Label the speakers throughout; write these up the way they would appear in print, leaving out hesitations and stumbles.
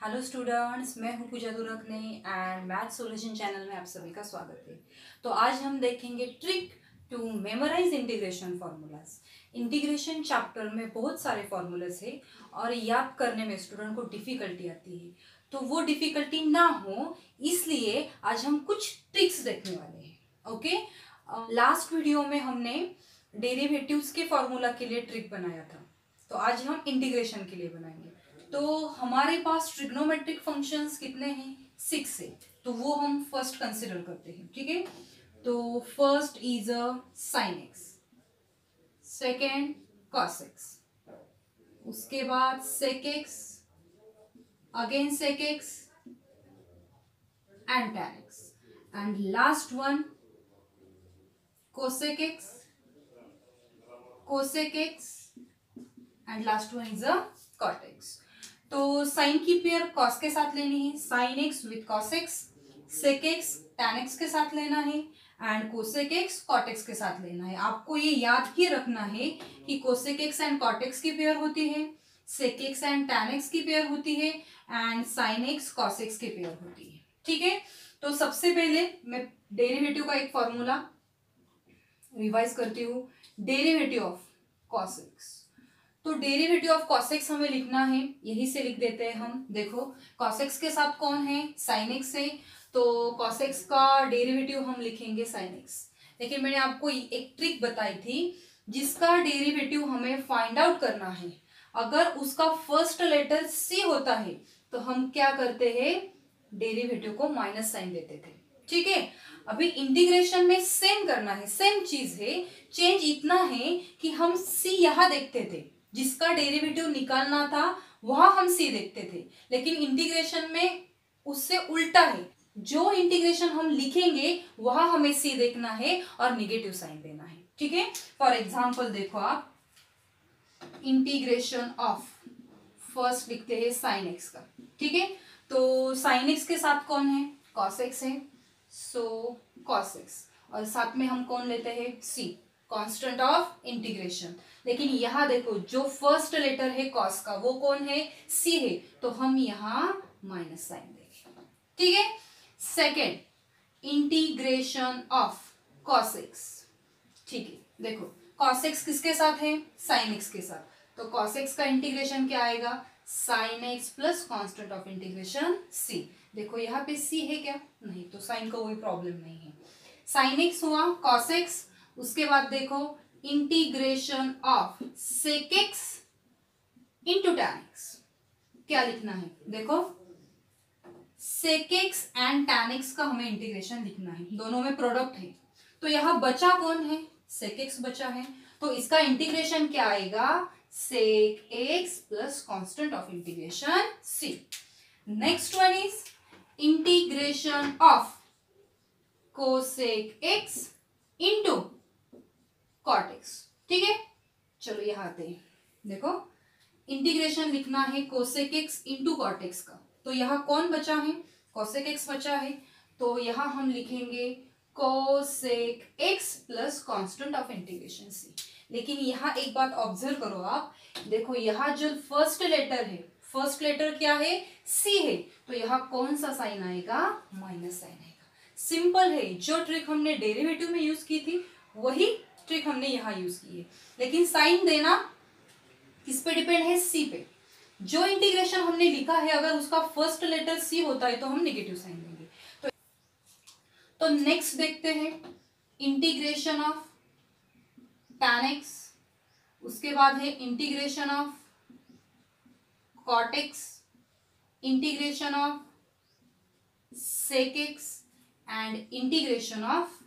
Speaker 1: Hello students, मैं हूं पूजा दुरकने and math solution channel में आप सभी का स्वागत है। तो आज हम देखेंगे trick to memorise integration formulas. Integration chapter में बहुत सारे फार्मूलाज है और याद करने में स्टूडेंट को डिफिकल्टी आती है, तो वो डिफिकल्टी ना हो इसलिए आज हम कुछ ट्रिक्स देखने वाले हैं। ओके, लास्ट वीडियो में हमने डेरिवेटिव्स के फार्मूला के लिए ट्रिक बनाया था, तो आज हम इंटीग्रेशन के लिए बनाएंगे। तो हमारे पास ट्रिग्नोमेट्रिक फंक्शंस कितने हैं? 6 है, तो वो हम फर्स्ट कंसिडर करते हैं। ठीक है, तो first is a sine x, second cos x, उसके बाद sec x, again sec x and tan x, and last one cosec x, cosec x and last one is a cot x. तो sine की pair cos के साथ लेनी है, sine x with cos x, sec x tan x के साथ लेना है and cosec x cot x के साथ लेना है। आपको ये याद ही रखना है कि cosec x and cot x की पेयर होती है, sec x and tan x की पेयर होती है and sine x cos x की पेयर होती है। ठीक है, तो सबसे पहले मैं डेरिवेटिव का एक फॉर्मूला रिवाइज करती हूँ। डेरिवेटिव ऑफ कॉस एक्स, तो डेरिवेटिव ऑफ cos x हमें लिखना है, यही से लिख देते हैं हम। देखो cos x के साथ कौन है? sin x है, तो cos x का डेरिवेटिव हम लिखेंगे sin x। लेकिन मैंने आपको एक ट्रिक बताई थी जिसका डेरिवेटिव हमें फाइंड आउट करना है। अगर उसका फर्स्ट लेटर c होता है तो हम क्या करते हैं? डेरिवेटिव को माइनस साइन देते थे। ठीक है, अभी इंटीग्रेशन में सेम करना है, सेम चीज है, चेंज इतना है कि हम c यहां देखते थे, जिसका डेरिवेटिव निकालना था वहां हम सी देखते थे, लेकिन इंटीग्रेशन में उससे उल्टा है। जो इंटीग्रेशन हम लिखेंगे वहां हमें सी देखना है और निगेटिव साइन देना है। ठीक है, फॉर एग्जांपल देखो आप, इंटीग्रेशन ऑफ फर्स्ट लिखते हैं साइन एक्स का। ठीक है, तो साइन एक्स के साथ कौन है? कॉस एक्स है, सो कॉस एक्स, और साथ में हम कौन लेते हैं? सी, कांस्टेंट ऑफ इंटीग्रेशन। लेकिन यहां देखो जो फर्स्ट लेटर है कॉस का वो कौन है? सी है, तो हम यहां माइनस साइन देंगे। ठीक है, second integration of cos x. ठीक है, देखो कॉस एक्स किसके साथ है? साइन एक्स के साथ, तो कॉस एक्स का इंटीग्रेशन क्या आएगा? Sine x plus constant of integration C. देखो यहाँ पे सी है क्या? नहीं, तो साइन का कोई प्रॉब्लम नहीं है। साइन एक्स हुआ कॉस एक्स, उसके बाद देखो integration of sec x into tan x. क्या लिखना है? देखो sec x and tan x का हमें इंटीग्रेशन लिखना है, दोनों में प्रोडक्ट है, तो यहां बचा कौन है? सेक एक्स बचा है, तो इसका इंटीग्रेशन क्या आएगा? Sec x plus constant of integration c. Next one is integration of cosec x into cot x. ठीक है, चलो यहां आते हैं। देखो इंटीग्रेशन लिखना है cosec x into cot x का, तो यहां कौन बचा है? कोसेक एक्स बचा है, तो यहां हम लिखेंगे cosec x plus constant of integration C. लेकिन यहां एक बात ऑब्जर्व करो आप, देखो यहां जो फर्स्ट लेटर है, फर्स्ट लेटर क्या है? सी है, तो यहां कौन सा साइन आएगा? माइनस साइन आएगा। सिंपल है, जो ट्रिक हमने डेरिवेटिव में यूज की थी वही ट्रिक हमने यहां यूज की है, लेकिन साइन देना किस पे डिपेंड है? सी पे। जो इंटीग्रेशन हमने लिखा है अगर उसका फर्स्ट लेटर सी होता है तो हम नेगेटिव साइन देंगे। तो नेक्स्ट देखते हैं इंटीग्रेशन ऑफ टैन एक्स, उसके बाद है integration of cot x, integration of sec x and integration of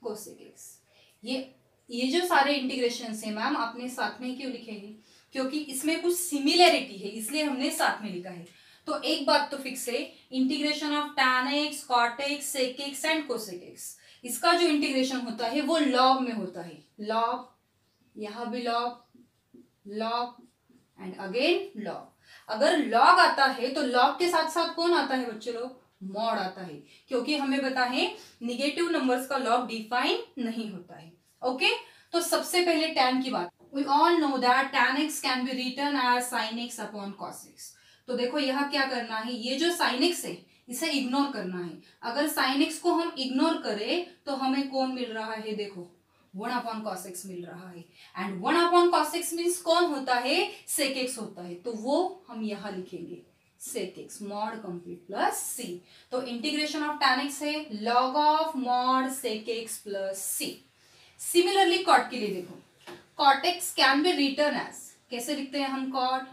Speaker 1: cosec x. ये जो सारे इंटीग्रेशन है मैम आपने साथ में क्यों लिखे हैं? क्योंकि इसमें कुछ सिमिलैरिटी है इसलिए हमने साथ में लिखा है। तो एक बात तो फिक्स है, integration of tan x, cot x, sec x and cosec x, इसका जो इंटीग्रेशन होता है वो लॉग में होता है। लॉग, यहां भी log, log and again log. अगर लॉग आता है तो लॉग के साथ साथ कौन आता है बच्चे लोग? मॉड आता है, क्योंकि हमें पता है निगेटिव नंबर्स का लॉग डिफाइन नहीं होता है। ओके, तो सबसे पहले tan की बात, we all know that tan x can be written as sin x upon cos x। तो देखो यहाँ क्या करना है, ये जो sin x है इसे इग्नोर करना है। अगर sin x को हम इग्नोर करें तो हमें कौन मिल रहा है, देखो 1/cos x मिल रहा है। एंड 1/cos x मीन्स कौन होता है, sec x होता है। तो वो हम यहाँ लिखेंगे sec x mod complete plus c। तो इंटीग्रेशन ऑफ tan x है log of mod sec x plus c। Similarly cot के लिए देखो, cot x can be written as, कैसे लिखते हैं हम cot,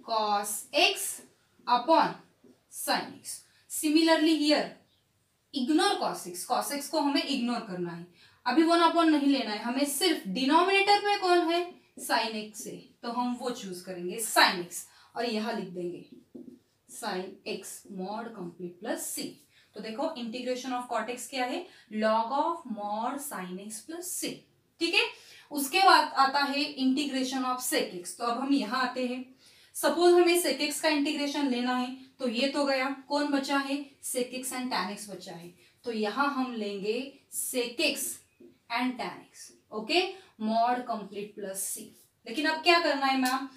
Speaker 1: cos x upon sin x। Similarly here ignore cos x, cos x को हमें इग्नोर करना है। अभी 1/, नहीं लेना है हमें, सिर्फ डिनोमिनेटर में कौन है, sin x है, तो हम वो चूज करेंगे sin x और यहां लिख देंगे sin x mod complete plus c। तो देखो इंटीग्रेशन ऑफ cot x क्या है, log of mod sin x plus c। ठीक है, उसके बाद आता है इंटीग्रेशन ऑफ sec x। तो अब हम यहाँ आते हैं, सपोज हमें sec x का इंटीग्रेशन लेना है, तो ये तो गया, कौन बचा है, sec x and tan x बचा है। तो यहाँ हम लेंगे sec x and tan x, okay, mod complete plus c। लेकिन अब क्या करना है मैम,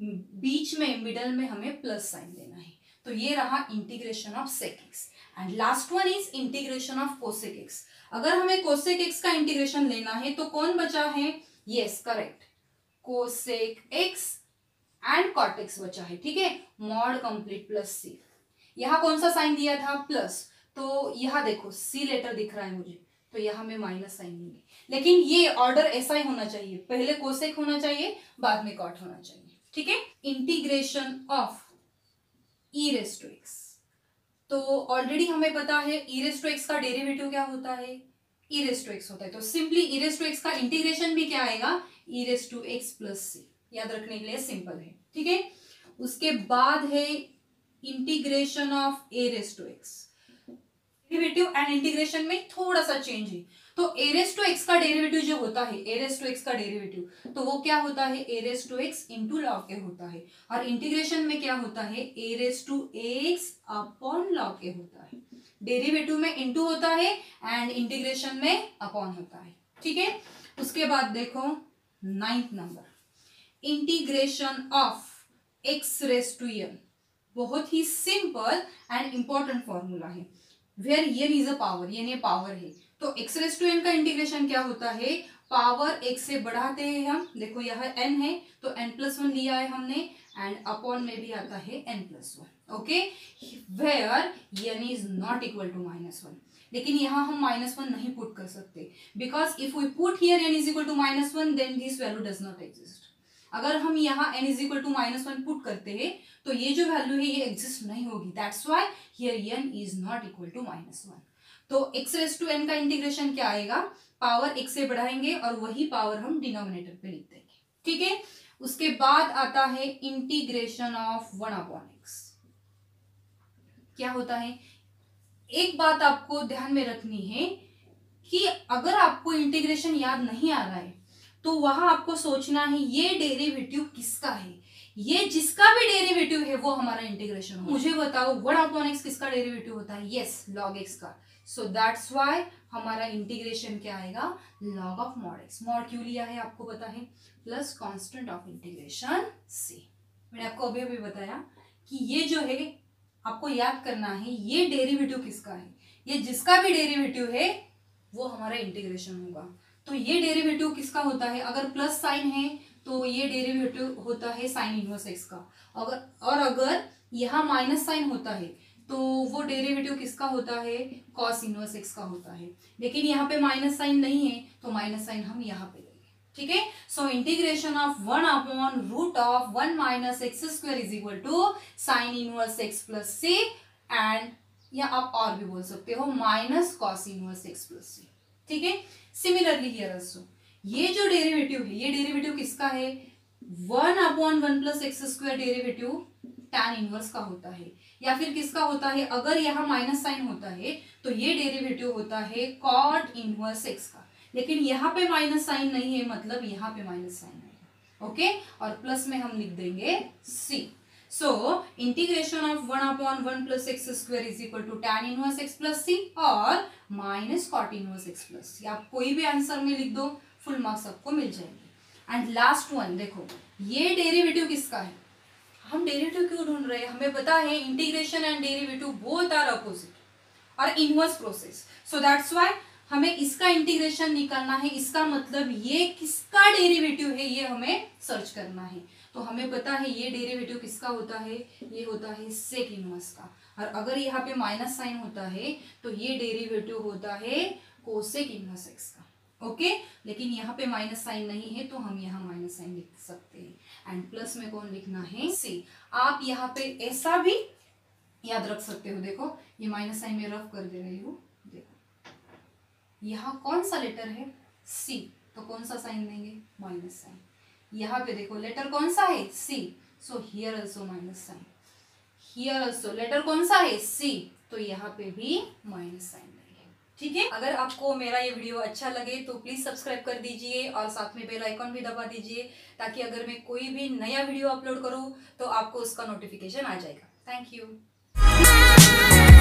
Speaker 1: बीच में मिडल में हमें प्लस साइन देना है। तो ये रहा integration of sec x and last one is integration of cosec x। अगर हमें cosec x का इंटीग्रेशन लेना है तो कौन बचा है, yes correct, cosec x and cot x बचा है। ठीक है, mod कंप्लीट प्लस c। यहाँ कौन सा साइन दिया था, प्लस, तो यहाँ देखो c लेटर दिख रहा है मुझे, तो यहाँ में माइनस साइन देंगे। लेकिन ये ऑर्डर ऐसा ही होना चाहिए, पहले cosec होना चाहिए बाद में cot होना चाहिए। ठीक है, integration of e raise to x। तो ऑलरेडी हमें पता है e रेज टू x का डेरिवेटिव क्या होता है, e रेज टू x होता है। तो simply e raise to x का इंटीग्रेशन भी क्या आएगा, e raise to x plus c। याद रखने के लिए सिंपल है। ठीक है, उसके बाद है integration of a raise to x। Derivative and integration में थोड़ा सा चेंज है। तो a रेज टू x का डेरिवेटिव जो होता है, a रेज टू x का डेरिवेटिव, तो वो क्या होता है, a raise to x into log a होता है। और इंटीग्रेशन में क्या होता है, a raise to x upon log a होता है। डेरिवेटिव में इंटू होता है एंड इंटीग्रेशन में अपॉन होता है। ठीक है, उसके बाद देखो 9th number, integration of x raise to n। बहुत ही सिंपल एंड इंपॉर्टेंट फॉर्मूला है, where n is a power, ये पावर है। तो x रेज टू n का इंटीग्रेशन क्या होता है, पावर x से बढ़ाते हैं हम, देखो यह n है तो n+1 लिया है हमने, एंड अपॉन में भी आता है n+1, okay, where n is not equal to -1। लेकिन यहाँ हम -1 नहीं पुट कर सकते, because if we put here n is equal to -1 then this value does not exist. अगर हम यहाँ n is equal to -1 put करते हैं तो ये जो वैल्यू है ये एग्जिस्ट नहीं होगी। That's why here n is not equal to -1। तो x रेज टू n का इंटीग्रेशन क्या आएगा, पावर x से बढ़ाएंगे और वही पावर हम डिनोमिनेटर पे लिख देंगे। ठीक है, उसके बाद आता है इंटीग्रेशन ऑफ 1/x। क्या होता है, एक बात आपको ध्यान में रखनी है कि अगर आपको इंटीग्रेशन याद नहीं आ रहा है तो वहां आपको सोचना है ये डेरिवेटिव किसका है, ये जिसका भी डेरिवेटिव है वो हमारा इंटीग्रेशन हो। मुझे बताओ 1/x किसका डेरिवेटिव होता है, यस log x का। सो दैट्स व्हाई हमारा इंटीग्रेशन क्या आएगा, log of mod x। mod क्यों लिया है आपको पता है, plus constant of integration c। मैंने आपको अभी अभी बताया कि ये जो है आपको याद करना है ये डेरिवेटिव किसका है, ये जिसका भी डेरिवेटिव है वो हमारा इंटीग्रेशन होगा। तो ये डेरिवेटिव किसका होता है, अगर प्लस साइन है तो ये डेरिवेटिव होता है साइन इनवर्स x का। अगर यहाँ माइनस साइन होता है तो वो डेरिवेटिव किसका होता है, कॉस इनवर्स x का होता है। लेकिन यहाँ पे माइनस साइन नहीं है तो माइनस साइन हम यहाँ पे लेंगे। ठीक है, so integration of 1/√1 - x² is equal to sine inverse x plus c, and या आप और भी बोल सकते हो minus cos inverse x plus c। ठीक है, सिमिलरली हियर आल्सो ये जो डेरिवेटिव है ये डेरिवेटिव किसका है, 1/1 + x² डेरिवेटिव tan इनवर्स का होता है। या फिर किसका होता है, अगर यहाँ माइनस साइन होता है तो ये डेरिवेटिव होता है cot इनवर्स x का। लेकिन यहाँ पे माइनस साइन नहीं है, मतलब यहाँ पे माइनस साइन है, ओके, और प्लस में हम लिख देंगे c। So integration of 1/1 + x² is equal to tan inverse x plus c और minus cot inverse x plus c। आप कोई भी आंसर में लिख दो, फुल मार्क्स आपको मिल जाएंगे। एंड लास्ट वन देखो, ये डेरिवेटिव किसका है, हम डेरिवेटिव क्यों ढूंढ रहे हैं? हमें पता है integration and derivative both are opposite और inverse process, so that's why हमें इसका इंटीग्रेशन निकालना है, इसका मतलब ये किसका डेरिवेटिव है ये हमें सर्च करना है। तो हमें पता है ये डेरिवेटिव किसका होता है, ये होता है सेक इनवर्स का, और अगर यहाँ पे माइनस साइन होता है तो ये डेरिवेटिव होता है कोसेक इनवर्स एक्स का। ओके, लेकिन यहाँ पे माइनस साइन नहीं है तो हम यहाँ माइनस साइन लिख सकते हैं, एंड प्लस में कौन लिखना है, सी। आप यहाँ पे ऐसा भी याद रख सकते हो, देखो ये माइनस साइन में रफ कर दे रही हूँ, देखो यहाँ कौन सा लेटर है, सी, तो कौन सा साइन देंगे, माइनस साइन। यहाँ पे देखो लेटर कौन सा है, C, so here also minus sine, here also letter कौन सा है, सी, तो यहाँ पे भी माइनस साइन देंगे। ठीक है, अगर आपको मेरा ये वीडियो अच्छा लगे तो प्लीज सब्सक्राइब कर दीजिए और साथ में बेल आइकॉन भी दबा दीजिए, ताकि अगर मैं कोई भी नया वीडियो अपलोड करूँ तो आपको उसका नोटिफिकेशन आ जाएगा। Thank you.